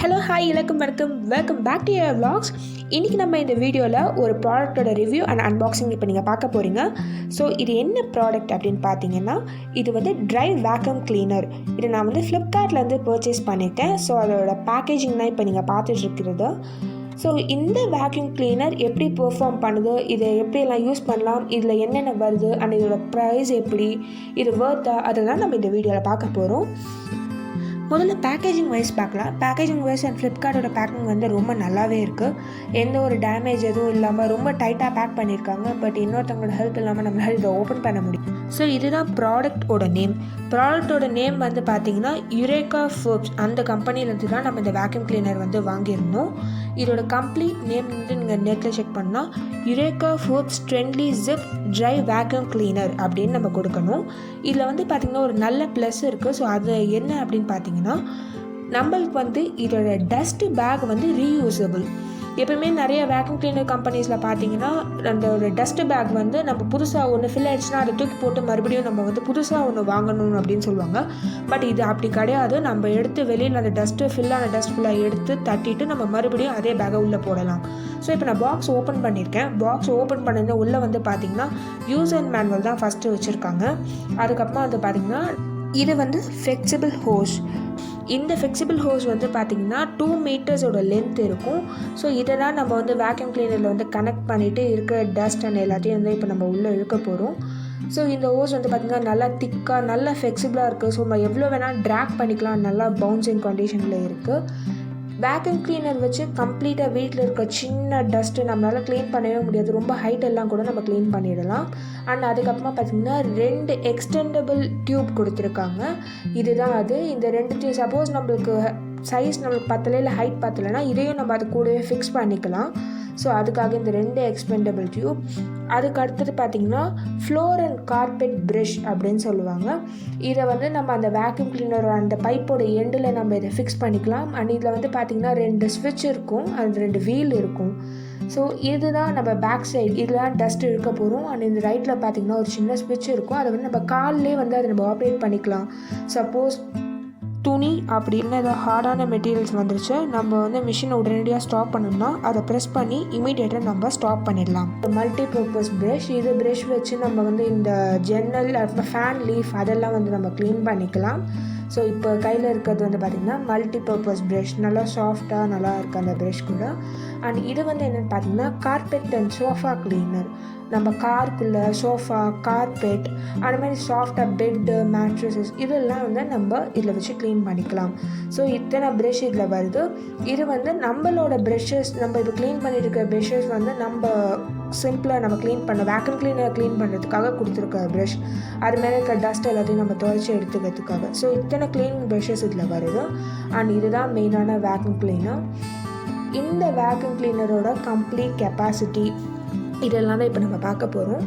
Hello hi இலக்கம் வணக்கம் welcome back to your vlogs. இன்றைக்கி நம்ம இந்த வீடியோவில் ஒரு ப்ராடக்ட்டோட ரிவ்யூ அண்ட் அன்பாக்சிங் இப்போ நீங்கள் பார்க்க போகிறீங்க. ஸோ இது என்ன ப்ராடக்ட் அப்படின்னு பார்த்தீங்கன்னா, இது வந்து ட்ரை வேக்யூம் கிளீனர். இதை நான் வந்து ஃப்ளிப்கார்ட்லேருந்து பர்ச்சேஸ் பண்ணியிருக்கேன். ஸோ அதோட பேக்கேஜிங் தான் இப்போ நீங்கள் பார்த்துட்ருக்கிறது. ஸோ இந்த வேக்யூம் கிளீனர் எப்படி பெர்ஃபார்ம் பண்ணுது, இதை எப்படியெல்லாம் யூஸ் பண்ணலாம், இதில் என்னென்ன வருது அண்ட் இதோட ப்ரைஸ் எப்படி, இது வர்த்தா, அதெல்லாம் நம்ம இந்த வீடியோவில் பார்க்க போகிறோம். முதல்ல பேக்கேஜிங் வைஸ் பார்க்கலாம். பேக்கேஜிங் வைஸ் அண்ட் ஃப்ளிப்கார்ட்டோட பேக்கிங் வந்து ரொம்ப நல்லாவே இருக்குது. எந்த ஒரு டேமேஜ் எதுவும் இல்லாமல் ரொம்ப டைட்டாக பேக் பண்ணியிருக்காங்க. பட் இன்னொருத்தவங்களோட ஹெல்ப் இல்லாமல் நம்மளால் இதை ஓப்பன் பண்ண முடியும். ஸோ இதுதான் ப்ராடக்டோட நேம். ப்ராடக்டோட நேம் வந்து பார்த்தீங்கன்னா யுரேகா ஃபோர்ப்ஸ், அந்த கம்பெனிலேருந்து தான் நம்ம இந்த வேக்யூம் கிளீனர் வந்து வாங்கியிருந்தோம். இதோட கம்ப்ளீட் நேம் வந்து நீங்கள் நெட்டில் செக் பண்ணால் Eureka Forbes trendy zip dry vacuum cleaner அப்படின்னு நம்ம கொடுக்கணும். இதில் வந்து பார்த்திங்கன்னா ஒரு நல்ல ப்ளஸ் இருக்குது. ஸோ அது என்ன அப்படின்னு பார்த்தீங்கன்னா, நம்மளுக்கு வந்து இதோட டஸ்ட் பேக் வந்து ரீயூசபிள். எப்பவுமே நிறைய வேக்யூம் கிளீனர் கம்பெனிஸில் பார்த்தீங்கன்னா அந்த ஒரு டஸ்ட்டு பேக் வந்து நம்ம புதுசாக ஒன்று ஃபில் ஆகிடுச்சுன்னா அதை தூக்கி போட்டு மறுபடியும் நம்ம வந்து புதுசாக ஒன்று வாங்கணும் அப்படின்னு சொல்லுவாங்க. பட் இது அப்படி கிடையாது. நம்ம எடுத்து வெளியில் அந்த டஸ்ட்டு ஃபில்லான டஸ்ட் ஃபுல்லாக எடுத்து தட்டிட்டு நம்ம மறுபடியும் அதே பேக்கை உள்ளே போடலாம். ஸோ இப்போ நான் பாக்ஸ் ஓப்பன் பண்ணியிருக்கேன். பாக்ஸ் ஓப்பன் பண்ணது உள்ளே வந்து பார்த்திங்கன்னா யூசர் மேனுவல் தான் ஃபஸ்ட்டு வச்சுருக்காங்க. அதுக்கப்புறமா வந்து பார்த்திங்கன்னா இது வந்து ஃப்ளெக்சிபிள் ஹோஸ். இந்த ஃப்ளெக்சிபிள் ஹோஸ் வந்து பார்த்திங்கன்னா 2 மீட்டர்ஸோட லென்த் இருக்கும். ஸோ இதை தான் நம்ம வந்து வேக்யூம் கிளீனரில் வந்து கனெக்ட் பண்ணிவிட்டு இருக்கிற டஸ்ட் அண்ட் எல்லாத்தையும் வந்து இப்போ நம்ம உள்ளே இழுக்க போகிறோம். ஸோ இந்த ஹோஸ் வந்து பார்த்திங்கன்னா நல்லா திக்காக நல்லா ஃப்ளெக்சிபிளாக இருக்குது. ஸோ நம்ம எவ்வளோ வேணால் ட்ராக் பண்ணிக்கலாம். நல்லா பவுன்சிங் கண்டிஷனில் இருக்குது. வேக்யூம் கிளீனர் வச்சு கம்ப்ளீட்டாக வீட்டில் இருக்க சின்ன டஸ்ட்டு நம்மளால் க்ளீன் பண்ணவே முடியாது. ரொம்ப ஹைட் எல்லாம் கூட நம்ம க்ளீன் பண்ணிடலாம். அண்ட் அதுக்கப்புறமா பார்த்திங்கன்னா 2 எக்ஸ்டெண்டபிள் டியூப் கொடுத்துருக்காங்க. இதுதான் அது. இந்த 2 டியூப் சப்போஸ் நம்மளுக்கு சைஸ் நம்மளுக்கு பத்தலை இல்லை ஹைட் பத்தலைன்னா இதையும் நம்ம அது கூடவே ஃபிக்ஸ் பண்ணிக்கலாம். ஸோ அதுக்காக இந்த 2 எக்ஸ்பெண்டபிள் டியூப். அதுக்கு அடுத்தது பார்த்திங்கன்னா ஃப்ளோர் அண்ட் கார்பெட் ப்ரஷ் அப்படின்னு சொல்லுவாங்க. இதை வந்து நம்ம அந்த வேக்யூம் கிளீனர் அந்த பைப்போட எண்டில் நம்ம இதை ஃபிக்ஸ் பண்ணிக்கலாம். அண்ட் இதில் வந்து பார்த்திங்கன்னா 2 ஸ்விட்ச் இருக்கும், அது 2 வீல் இருக்கும். ஸோ இதுதான் நம்ம பேக் சைடு, இதெல்லாம் டஸ்ட் இழுக்க போகிறோம். அண்ட் இந்த ரைட்டில் பார்த்திங்கன்னா ஒரு சின்ன ஸ்விட்ச் இருக்கும். அதை வந்து நம்ம கால்லே வந்து அதை நம்ம ஆப்ரேட் பண்ணிக்கலாம். சப்போஸ் துணி அப்படின்னு ஏதாவது ஹார்டான மெட்டீரியல்ஸ் வந்துருச்சு, நம்ம வந்து மிஷினை உடனடியாக ஸ்டாப் பண்ணணும்னா அதை ப்ரெஸ் பண்ணி இமீடியட்டாக நம்ம ஸ்டாப் பண்ணிடலாம். Multi purpose brush. இது ப்ரஷ் வச்சு நம்ம வந்து இந்த ஜன்னல் அப்புறம் ஃபேன் லீஃப் அதெல்லாம் வந்து நம்ம க்ளீன் பண்ணிக்கலாம். ஸோ இப்போ கையில் இருக்கிறது வந்து பார்த்திங்கன்னா மல்டி பர்பஸ் ப்ரஷ். நல்லா சாஃப்டாக நல்லா இருக்குது அந்த ப்ரஷ் கூட. அண்ட் இது வந்து என்னென்னு பார்த்திங்கன்னா கார்பெட் அண்ட் சோஃபா க்ளீனர். நம்ம காருக்குள்ளே சோஃபா, கார்பெட், அந்த மாதிரி சாஃப்டாக பெட்டு, மேட்ரஸஸ் இதெல்லாம் வந்து நம்ம இதில் வச்சு க்ளீன் பண்ணிக்கலாம். ஸோ இத்தனை ப்ரஷ் இதில் வருது. இது வந்து நம்மளோட ப்ரஷஸ், நம்ம இப்போ க்ளீன் பண்ணிட்டு இருக்க ப்ரஷஸ் வந்து நம்ம சிம்பிளாக நம்ம க்ளீன் பண்ண வேக்யூம் கிளீனர் க்ளீன் பண்ணுறதுக்காக கொடுத்துருக்க ப்ரஷ், அது மேலே இருக்க டஸ்ட் எல்லாத்தையும் நம்ம துவைச்சி எடுத்துக்கிறதுக்காக. ஸோ இத்தனை க்ளீனிங் ப்ரஷஸ் இதில் வருது. அண்ட் இதுதான் மெயினான வேக்யூம் கிளீனர். இந்த வேக்யூம் கிளீனரோட கம்ப்ளீட் கெப்பாசிட்டி இதெல்லாம் தான் இப்போ நம்ம பார்க்க போகிறோம்.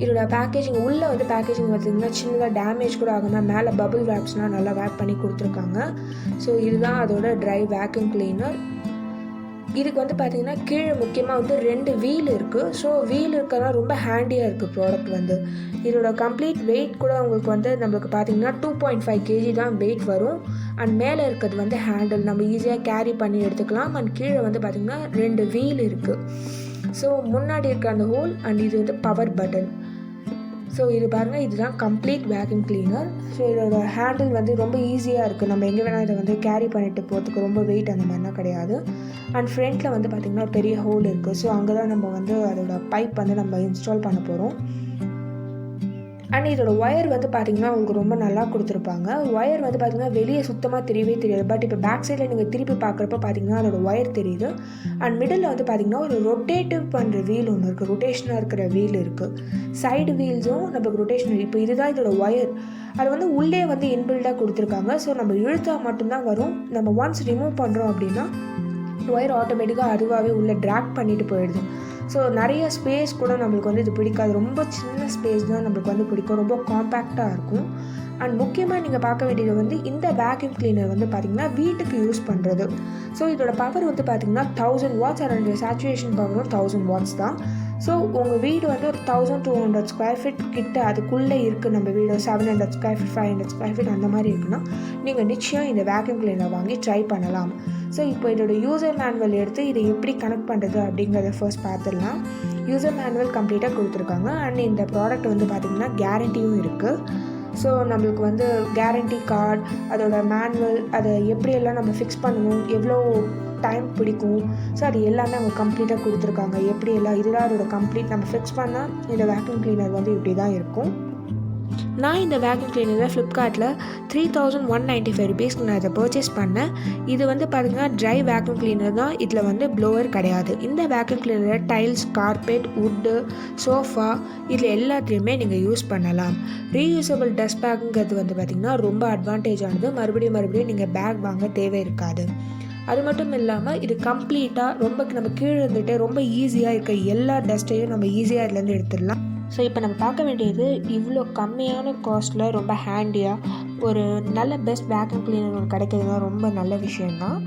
இதோட பேக்கேஜிங் உள்ளே வந்து பேக்கேஜிங் பார்த்திங்கன்னா சின்னதாக டேமேஜ் கூட ஆகாமல் மேலே பபிள் வேப்ஸ்லாம் நல்லா வேப் பண்ணி கொடுத்துருக்காங்க. ஸோ இதுதான் அதோட ட்ரை வேக்யூம் கிளீனர். இதுக்கு வந்து பார்த்திங்கன்னா கீழே முக்கியமாக வந்து 2 வீல் இருக்குது. ஸோ வீல் இருக்கிறதா ரொம்ப ஹேண்டியாக இருக்குது ப்ராடக்ட் வந்து. இதோட கம்ப்ளீட் வெயிட் கூட உங்களுக்கு வந்து நம்மளுக்கு பார்த்திங்கன்னா 2.5 kg தான் வெயிட் வரும். அண்ட் மேலே இருக்கிறது வந்து ஹேண்டில், நம்ம ஈஸியாக கேரி பண்ணி எடுத்துக்கலாம். அண்ட் கீழே வந்து பார்த்திங்கன்னா 2 வீல் இருக்குது. ஸோ முன்னாடி இருக்க அந்த ஹோல் அண்ட் இது வந்து பவர் பட்டன். ஸோ இது பாருங்கள், இதுதான் கம்ப்ளீட் வேக்யூம் கிளீனர். ஸோ இதோட ஹேண்டில் வந்து ரொம்ப ஈஸியாக இருக்குது. நம்ம எங்கே வேணால் இதை வந்து கேரி பண்ணிட்டு போகிறதுக்கு ரொம்ப வெயிட் அந்த மாதிரிலாம் கிடையாது. அண்ட் ஃப்ரண்ட்டில் வந்து பார்த்திங்கன்னா பெரிய ஹோல் இருக்குது. ஸோ அங்கே தான் நம்ம வந்து அதோட பைப் வந்து நம்ம இன்ஸ்டால் பண்ண போகிறோம். அண்ட் இதோட ஒயர் வந்து பார்த்திங்கன்னா உங்களுக்கு ரொம்ப நல்லா கொடுத்துருப்பாங்க. ஒயர் வந்து பார்த்திங்கன்னா வெளியே சுத்தமாக தெரியவே தெரியாது. பட் இப்போ பேக் சைடில் நீங்கள் திருப்பி பார்க்குறப்ப பார்த்திங்கன்னா அதோட ஒயர் தெரியுது. அண்ட் மிடில் வந்து பார்த்திங்கன்னா ஒரு ரொட்டேட்டிவ் பண்ணுற வீல் ஒன்று இருக்குது, ரொட்டேஷனாக இருக்கிற வீல் இருக்குது. சைடு வீல்ஸும் நமக்கு ரொட்டேஷன். இப்போ இதுதான் இதோட ஒயர். அது வந்து உள்ளே வந்து இன்பில்டாக கொடுத்துருக்காங்க. ஸோ நம்ம இழுத்தா மட்டும்தான் வரும். நம்ம ஒன்ஸ் ரிமூவ் பண்ணுறோம் அப்படின்னா ஒயர் ஆட்டோமேட்டிக்காக அதுவாகவே உள்ளே ட்ராக் பண்ணிட்டு போயிடுது. ஸோ நிறைய ஸ்பேஸ் கூட நம்மளுக்கு வந்து இது பிடிக்காது. ரொம்ப சின்ன ஸ்பேஸ் தான் நம்மளுக்கு வந்து பிடிக்கும். ரொம்ப காம்பேக்டாக இருக்கும். அண்ட் முக்கியமாக நீங்கள் பார்க்க வேண்டியது வந்து இந்த வேக்யூம் கிளீனர் வந்து பார்த்திங்கன்னா வீட்டுக்கு யூஸ் பண்ணுறது. ஸோ இதோட பவர் வந்து பார்த்திங்கன்னா 1000 watts. அதோட சேச்சுரேஷன் பவரும் 1000 watts தான். ஸோ உங்கள் வீடு வந்து ஒரு 1200 ஸ்கொயர் ஃபீட் கிட்ட அதுக்குள்ளே இருக்குது. நம்ம வீடு 700 ஸ்கொயர் ஃபீட் 500 ஸ்கொயர் ஃபீட் அந்த மாதிரி இருக்குன்னா நீங்கள் நிச்சயம் இந்த வேக்யூம் கிளீனர் வாங்கி ட்ரை பண்ணலாம். ஸோ இப்போ இதோட யூசர் மேனுவல் எடுத்து இதை எப்படி கனெக்ட் பண்ணுறது அப்படிங்கிறத ஃபர்ஸ்ட் பார்த்துடலாம். யூசர் மேனுவல் கம்ப்ளீட்டாக கொடுத்துருக்காங்க. அண்ட் இந்த ப்ராடக்ட் வந்து பார்த்திங்கன்னா கேரண்டியும் இருக்குது. ஸோ நம்மளுக்கு வந்து கேரண்டி கார்டு, அதோட மேனுவல், அதை எப்படியெல்லாம் நம்ம ஃபிக்ஸ் பண்ணணும், எவ்வளோ டைம் பிடிக்கும், ஸோ அது எல்லாமே அவங்க கம்ப்ளீட்டாக கொடுத்துருக்காங்க. எப்படியெல்லாம் இதெல்லாம் அதோட கம்ப்ளீட் நம்ம ஃபிக்ஸ் பண்ணால் இந்த வேக்யூம் கிளீனர் வந்து இப்படி தான் இருக்கும். நான் இந்த வேக்யூம் கிளீனரை ஃப்ளிப்கார்ட்டில் 3195 ருபீஸ்க்கு நான் இதை பர்ச்சேஸ் பண்ணேன். இது வந்து பார்த்திங்கன்னா ட்ரை வேக்யூம் கிளீனர் தான், இதில் வந்து ப்ளோவர் கிடையாது. இந்த வேக்யூம் கிளீனரை டைல்ஸ், கார்பெட், வுட்டு, சோஃபா இதில் எல்லாத்துலேயுமே நீங்கள் யூஸ் பண்ணலாம். ரீயூசபிள் டஸ்ட் பேக்குங்கிறது வந்து பார்த்திங்கன்னா ரொம்ப அட்வான்டேஜானது. மறுபடியும் நீங்கள் பேக் வாங்க தேவை இருக்காது. அது மட்டும் இல்லாமல் இது கம்ப்ளீட்டாக நம்ம கீழே இருந்துகிட்டே ரொம்ப ஈஸியாக இருக்க எல்லா டஸ்ட்டையும் நம்ம ஈஸியாக இதுலேருந்து எடுத்துடலாம். ஸோ இப்போ நம்ம பார்க்க வேண்டியது இவ்வளோ கம்மியான காஸ்ட்டில் ரொம்ப ஹேண்டியாக ஒரு நல்ல பெஸ்ட் வேக்யூம் கிளீனர் ஒன்று கிடைக்கிறதுனா ரொம்ப நல்ல விஷயந்தான்.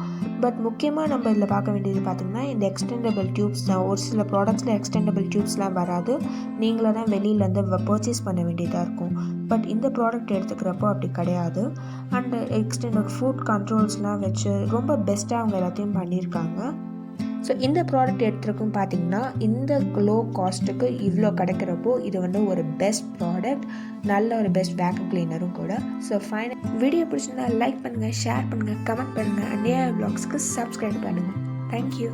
பட் முக்கியமாக நம்ம இதில் பார்க்க வேண்டியது பார்த்திங்கன்னா இந்த எக்ஸ்டெண்டபிள் டியூப்ஸ் தான். ஒரு சில ப்ராடக்ட்ஸில் எக்ஸ்டெண்டபிள் டியூப்ஸ்லாம் வராது, நீங்களாக தான் வெளியிலேருந்து பர்ச்சேஸ் பண்ண வேண்டியதாக இருக்கும். பட் இந்த ப்ராடக்ட் எடுத்துக்கிறப்போ அப்படி கிடையாது. அண்ட் எக்ஸ்டெண்டட் ஃபுட் கண்ட்ரோல்ஸ்லாம் வச்சு ரொம்ப பெஸ்ட்டாக அவங்க எல்லாத்தையும் பண்ணியிருக்காங்க. ஸோ இந்த ப்ராடக்ட் எடுத்துருக்கும் பார்த்திங்கன்னா இந்த லோ காஸ்ட்டுக்கு இவ்வளோ கிடைக்கிறப்போ இது வந்து ஒரு பெஸ்ட் ப்ராடக்ட், நல்ல ஒரு பெஸ்ட் வேக்யூம் கிளீனரும் கூட. ஸோ ஃபைனல் வீடியோ பிடிச்சிருந்தா லைக் பண்ணுங்கள், ஷேர் பண்ணுங்கள், கமெண்ட் பண்ணுங்கள். அண்ட் ஏஆர் வ்ளாக்ஸ்க்கு சப்ஸ்கிரைப் பண்ணுங்கள். தேங்க்யூ.